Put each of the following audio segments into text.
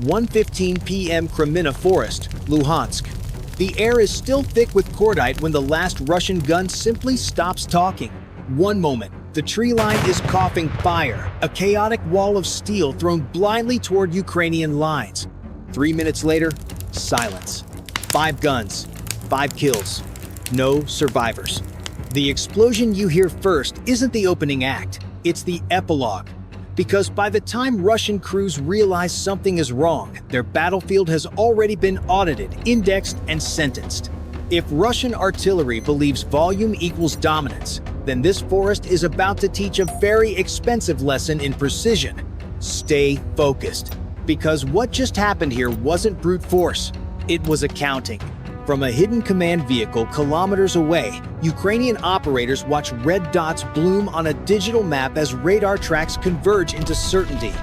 1:15 p.m. Kreminna Forest, Luhansk. The air is still thick with cordite when the last Russian gun simply stops talking. One moment, the tree line is coughing fire, a chaotic wall of steel thrown blindly toward Ukrainian lines. 3 minutes later, silence. 5 guns, 5 kills, no survivors. The explosion you hear first isn't the opening act, it's the epilogue. Because by the time Russian crews realize something is wrong, their battlefield has already been audited, indexed, and sentenced. If Russian artillery believes volume equals dominance, then this forest is about to teach a very expensive lesson in precision. Stay focused. Because what just happened here wasn't brute force, it was accounting. From a hidden command vehicle kilometers away, Ukrainian operators watch red dots bloom on a digital map as radar tracks converge into certainty.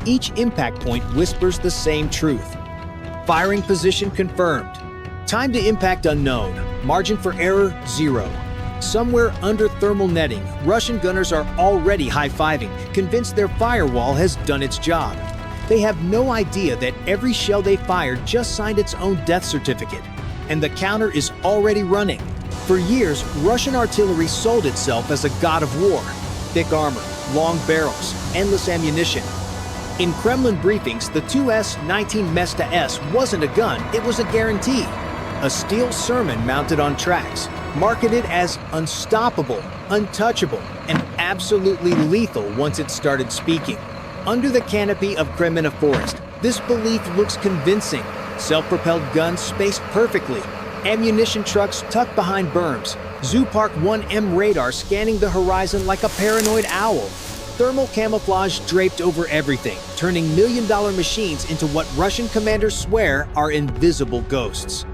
Each impact point whispers the same truth. Firing position confirmed. Time to impact unknown. Margin for error, 0. Somewhere under thermal netting, Russian gunners are already high-fiving, convinced their firewall has done its job. They have no idea that every shell they fired just signed its own death certificate. And the counter is already running. For years, Russian artillery sold itself as a god of war. Thick armor, long barrels, endless ammunition. In Kremlin briefings, the Su-19 Msta-S wasn't a gun, it was a guarantee. A steel sermon mounted on tracks, marketed as unstoppable, untouchable, and absolutely lethal once it started speaking. Under the canopy of Kreminna Forest, this belief looks convincing. Self-propelled guns spaced perfectly, ammunition trucks tucked behind berms, Zoopark 1M radar scanning the horizon like a paranoid owl, thermal camouflage draped over everything, turning million-dollar machines into what Russian commanders swear are invisible ghosts.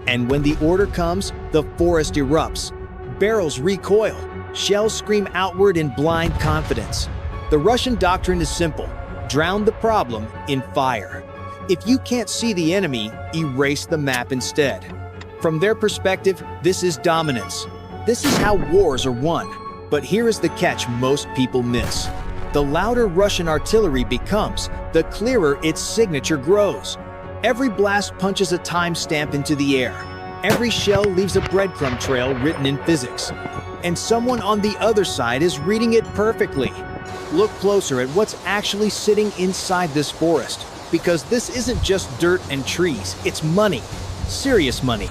And when the order comes, the forest erupts. Barrels recoil, shells scream outward in blind confidence. The Russian doctrine is simple: drown the problem in fire. If you can't see the enemy, erase the map instead. From their perspective, this is dominance. This is how wars are won. But here is the catch most people miss. The louder Russian artillery becomes, the clearer its signature grows. Every blast punches a timestamp into the air. Every shell leaves a breadcrumb trail written in physics. And someone on the other side is reading it perfectly. Look closer at what's actually sitting inside this forest. Because this isn't just dirt and trees, it's money. Serious money.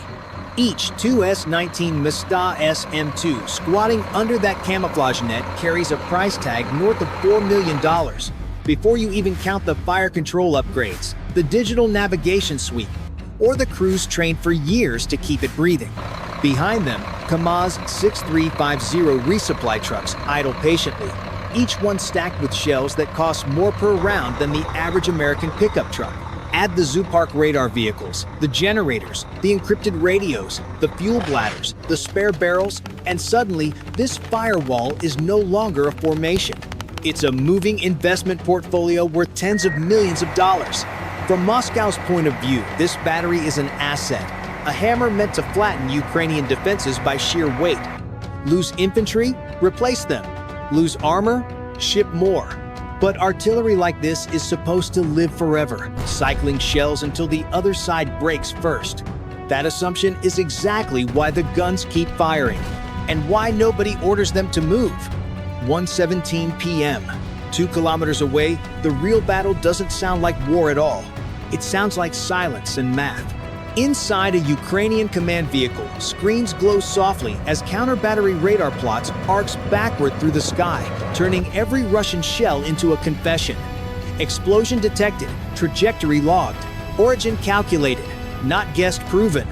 Each Su-19 Msta-S M2 squatting under that camouflage net carries a price tag north of $4 million. Before you even count the fire control upgrades, the digital navigation suite, or the crews trained for years to keep it breathing. Behind them, KAMAZ 6350 resupply trucks idle patiently, each one stacked with shells that cost more per round than the average American pickup truck. Add the Zoopark radar vehicles, the generators, the encrypted radios, the fuel bladders, the spare barrels, and suddenly, this firewall is no longer a formation. It's a moving investment portfolio worth tens of millions of dollars. From Moscow's point of view, this battery is an asset, a hammer meant to flatten Ukrainian defenses by sheer weight. Lose infantry? Replace them. Lose armor? Ship more. But artillery like this is supposed to live forever, cycling shells until the other side breaks first. That assumption is exactly why the guns keep firing, and why nobody orders them to move. 1:17 p.m. 2 kilometers away, the real battle doesn't sound like war at all. It sounds like silence and math. Inside a Ukrainian command vehicle, screens glow softly as counter-battery radar plots arcs backward through the sky, turning every Russian shell into a confession. Explosion detected, trajectory logged, origin calculated, not guessed proven.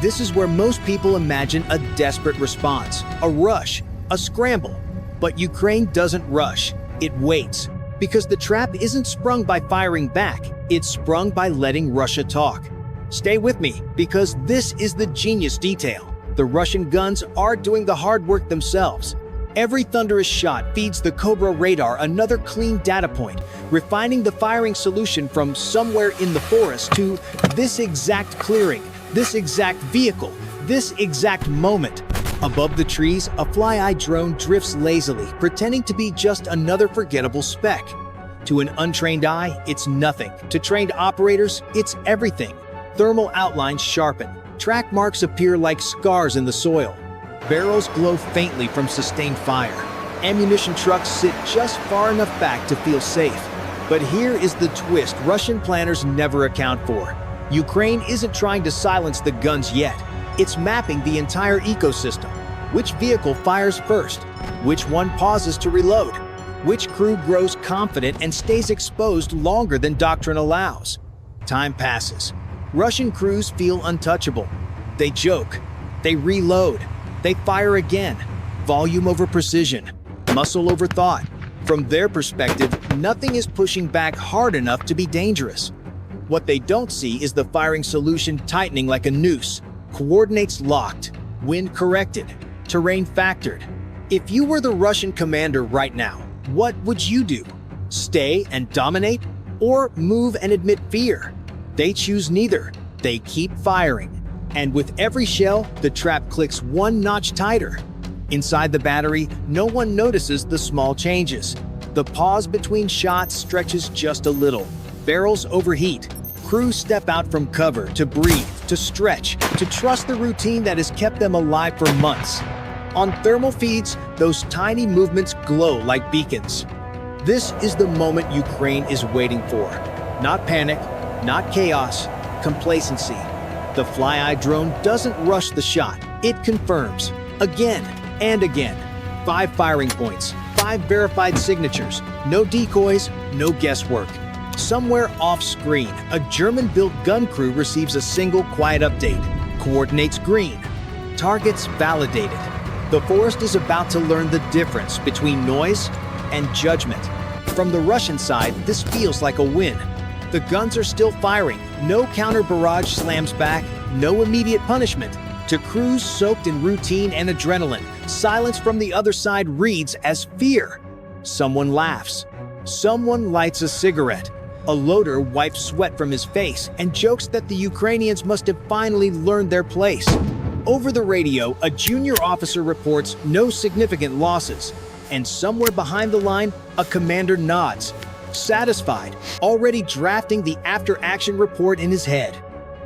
This is where most people imagine a desperate response, a rush, a scramble. But Ukraine doesn't rush, it waits. Because the trap isn't sprung by firing back, it's sprung by letting Russia talk. Stay with me, because this is the genius detail. The Russian guns are doing the hard work themselves. Every thunderous shot feeds the Cobra radar another clean data point, refining the firing solution from somewhere in the forest to this exact clearing, this exact vehicle, this exact moment. Above the trees, a fly-eye drone drifts lazily, pretending to be just another forgettable speck. To an untrained eye, it's nothing. To trained operators, it's everything. Thermal outlines sharpen. Track marks appear like scars in the soil. Barrels glow faintly from sustained fire. Ammunition trucks sit just far enough back to feel safe. But here is the twist Russian planners never account for. Ukraine isn't trying to silence the guns yet. It's mapping the entire ecosystem. Which vehicle fires first? Which one pauses to reload? Which crew grows confident and stays exposed longer than doctrine allows? Time passes. Russian crews feel untouchable. They joke. They reload. They fire again. Volume over precision. Muscle over thought. From their perspective, nothing is pushing back hard enough to be dangerous. What they don't see is the firing solution tightening like a noose. Coordinates locked. Wind corrected. Terrain factored. If you were the Russian commander right now, what would you do? Stay and dominate? Or move and admit fear? They choose neither. They keep firing. And with every shell, the trap clicks one notch tighter. Inside the battery, no one notices the small changes. The pause between shots stretches just a little. Barrels overheat. Crews step out from cover to breathe, to stretch, to trust the routine that has kept them alive for months. On thermal feeds, those tiny movements glow like beacons. This is the moment Ukraine is waiting for. Not panic, not chaos, complacency. The fly-eye drone doesn't rush the shot. It confirms. Again and again. 5 firing points, 5 verified signatures. No decoys, no guesswork. Somewhere off-screen, a German-built gun crew receives a single quiet update. Coordinates green. Targets validated. The forest is about to learn the difference between noise and judgment. From the Russian side, this feels like a win. The guns are still firing. No counter barrage slams back. No immediate punishment. To crews soaked in routine and adrenaline, silence from the other side reads as fear. Someone laughs. Someone lights a cigarette. A loader wipes sweat from his face and jokes that the Ukrainians must have finally learned their place. Over the radio, a junior officer reports no significant losses, and somewhere behind the line, a commander nods, satisfied, already drafting the after-action report in his head.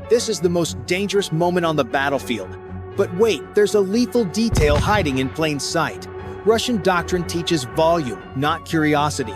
This is the most dangerous moment on the battlefield. But wait, there's a lethal detail hiding in plain sight. Russian doctrine teaches volume, not curiosity.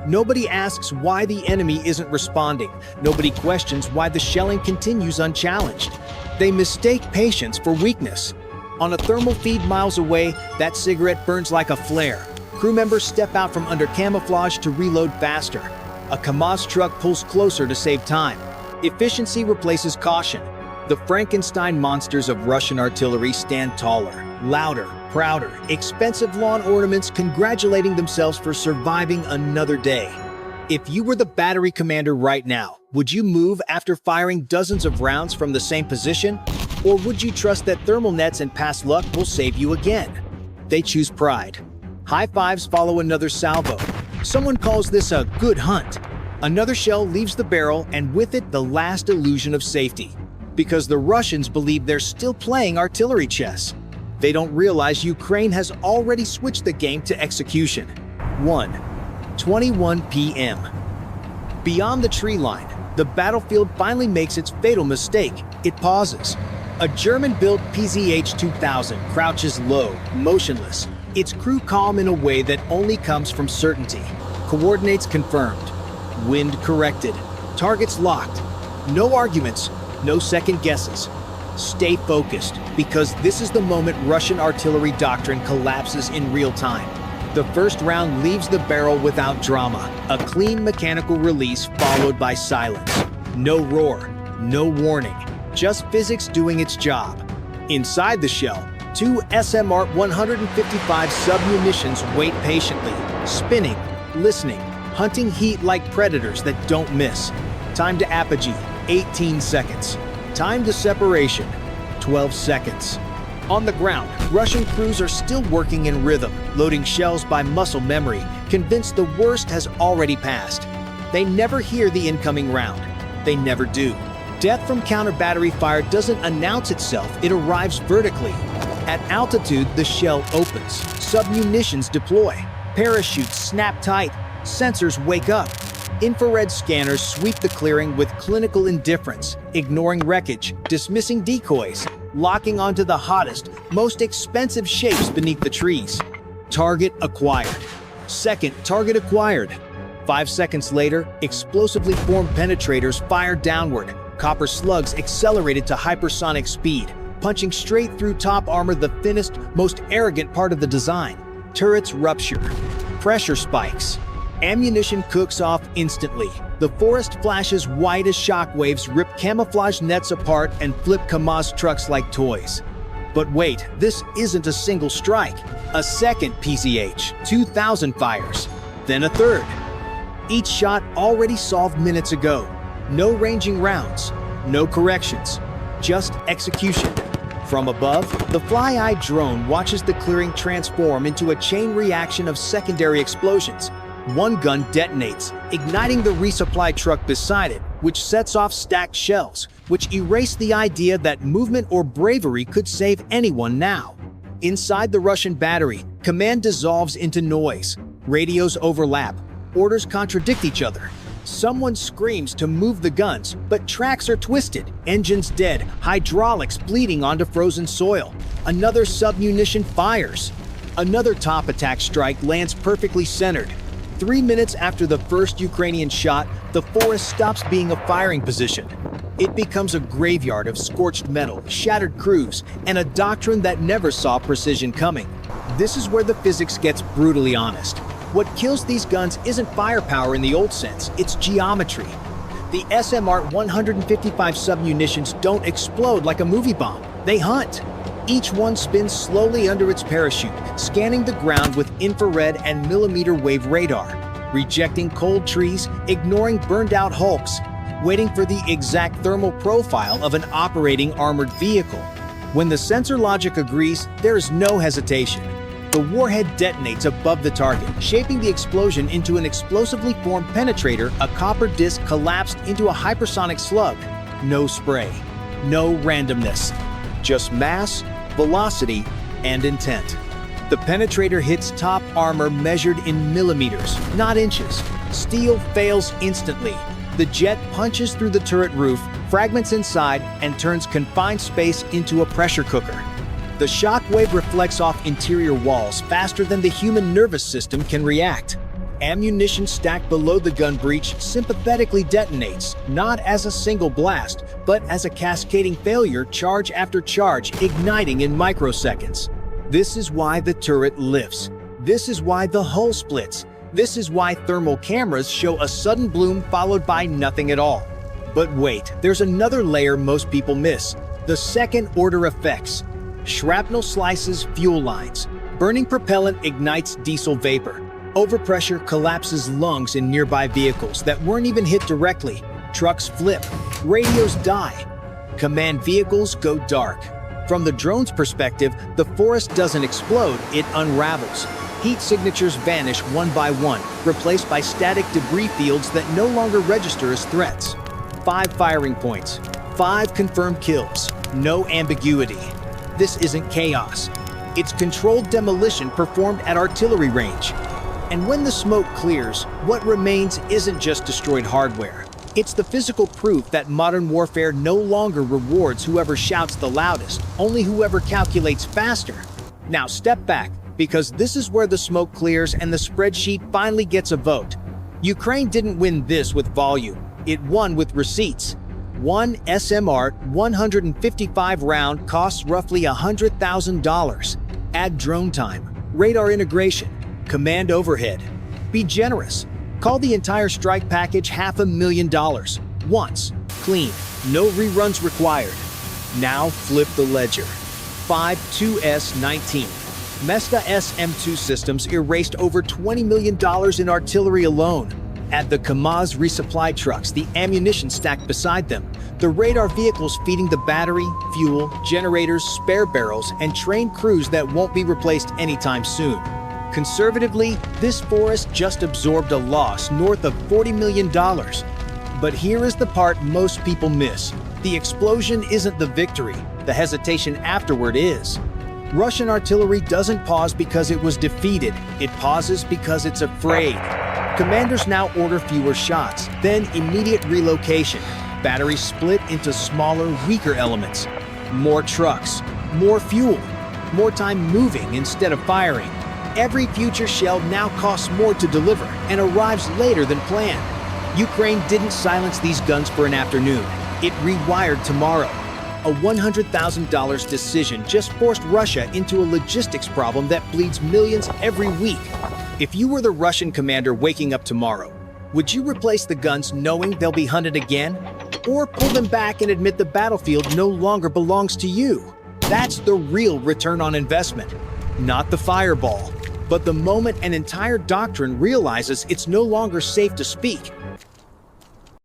Nobody asks why the enemy isn't responding. Nobody questions why the shelling continues unchallenged. They mistake patience for weakness. On a thermal feed miles away, that cigarette burns like a flare. Crew members step out from under camouflage to reload faster. A Kamaz truck pulls closer to save time. Efficiency replaces caution. The Frankenstein monsters of Russian artillery stand taller, louder, prouder, expensive lawn ornaments congratulating themselves for surviving another day. If you were the battery commander right now, would you move after firing dozens of rounds from the same position? Or would you trust that thermal nets and past luck will save you again? They choose pride. High fives follow another salvo. Someone calls this a good hunt. Another shell leaves the barrel, and with it the last illusion of safety. Because the Russians believe they're still playing artillery chess. They don't realize Ukraine has already switched the game to execution. 1:21 p.m. Beyond the tree line, the battlefield finally makes its fatal mistake. It pauses. A German-built PZH-2000 crouches low, motionless, its crew calm in a way that only comes from certainty. Coordinates confirmed. Wind corrected. Targets locked. No arguments, no second guesses. Stay focused, because this is the moment Russian artillery doctrine collapses in real time. The first round leaves the barrel without drama, a clean mechanical release followed by silence. No roar, no warning, just physics doing its job. Inside the shell, 2 SMR-155 submunitions wait patiently, spinning, listening, hunting heat like predators that don't miss. Time to apogee, 18 seconds. Time to separation, 12 seconds. On the ground, Russian crews are still working in rhythm, loading shells by muscle memory, convinced the worst has already passed. They never hear the incoming round. They never do. Death from counter-battery fire doesn't announce itself, it arrives vertically. At altitude, the shell opens. Submunitions deploy. Parachutes snap tight. Sensors wake up. Infrared scanners sweep the clearing with clinical indifference, ignoring wreckage, dismissing decoys, locking onto the hottest, most expensive shapes beneath the trees. Target acquired. Second target acquired. 5 seconds later, explosively formed penetrators fired downward. Copper slugs accelerated to hypersonic speed, punching straight through top armor, the thinnest, most arrogant part of the design. Turrets rupture. Pressure spikes. Ammunition cooks off instantly. The forest flashes white as shockwaves rip camouflage nets apart and flip Kamaz trucks like toys. But wait, this isn't a single strike. A second PCH, 2,000 fires. Then a third. Each shot already solved minutes ago. No ranging rounds, no corrections, just execution. From above, the Fly-Eye drone watches the clearing transform into a chain reaction of secondary explosions. One gun detonates, igniting the resupply truck beside it, which sets off stacked shells, which erase the idea that movement or bravery could save anyone now. Inside the Russian battery, command dissolves into noise. Radios overlap, orders contradict each other. Someone screams to move the guns, but tracks are twisted, engines dead, hydraulics bleeding onto frozen soil. Another submunition fires. Another top attack strike lands perfectly centered. 3 minutes after the first Ukrainian shot, the forest stops being a firing position. It becomes a graveyard of scorched metal, shattered crews, and a doctrine that never saw precision coming. This is where the physics gets brutally honest. What kills these guns isn't firepower in the old sense, it's geometry. The SMR-155 submunitions don't explode like a movie bomb, they hunt. Each one spins slowly under its parachute, scanning the ground with infrared and millimeter wave radar, rejecting cold trees, ignoring burned-out hulks, waiting for the exact thermal profile of an operating armored vehicle. When the sensor logic agrees, there is no hesitation. The warhead detonates above the target, shaping the explosion into an explosively formed penetrator. A copper disc collapsed into a hypersonic slug. No spray, no randomness, just mass, velocity, and intent. The penetrator hits top armor measured in millimeters, not inches. Steel fails instantly. The jet punches through the turret roof, fragments inside, and turns confined space into a pressure cooker. The shockwave reflects off interior walls faster than the human nervous system can react. Ammunition stacked below the gun breech sympathetically detonates, not as a single blast, but as a cascading failure, charge after charge, igniting in microseconds. This is why the turret lifts. This is why the hull splits. This is why thermal cameras show a sudden bloom followed by nothing at all. But wait, there's another layer most people miss. The second-order effects. Shrapnel slices fuel lines. Burning propellant ignites diesel vapor. Overpressure collapses lungs in nearby vehicles that weren't even hit directly. Trucks flip. Radios die. Command vehicles go dark. From the drone's perspective, the forest doesn't explode, it unravels. Heat signatures vanish one by one, replaced by static debris fields that no longer register as threats. 5 firing points. 5 confirmed kills. No ambiguity. This isn't chaos. It's controlled demolition performed at artillery range. And when the smoke clears, what remains isn't just destroyed hardware. It's the physical proof that modern warfare no longer rewards whoever shouts the loudest, only whoever calculates faster. Now step back, because this is where the smoke clears and the spreadsheet finally gets a vote. Ukraine didn't win this with volume. It won with receipts. One SMR 155 round costs roughly $100,000. Add drone time, radar integration, command overhead. Be generous. Call the entire strike package $500,000. Once, clean, no reruns required. Now flip the ledger. 5.2S19. Msta-S M2 systems erased over $20 million in artillery alone. Add the Kamaz resupply trucks, the ammunition stacked beside them, the radar vehicles feeding the battery, fuel, generators, spare barrels, and trained crews that won't be replaced anytime soon. Conservatively, this forest just absorbed a loss north of $40 million. But here is the part most people miss. The explosion isn't the victory. The hesitation afterward is. Russian artillery doesn't pause because it was defeated. It pauses because it's afraid. Commanders now order fewer shots, then immediate relocation. Batteries split into smaller, weaker elements. More trucks, more fuel, more time moving instead of firing. Every future shell now costs more to deliver and arrives later than planned. Ukraine didn't silence these guns for an afternoon. It rewired tomorrow. A $100,000 decision just forced Russia into a logistics problem that bleeds millions every week. If you were the Russian commander waking up tomorrow, would you replace the guns knowing they'll be hunted again? Or pull them back and admit the battlefield no longer belongs to you? That's the real return on investment. Not the fireball, but the moment an entire doctrine realizes it's no longer safe to speak,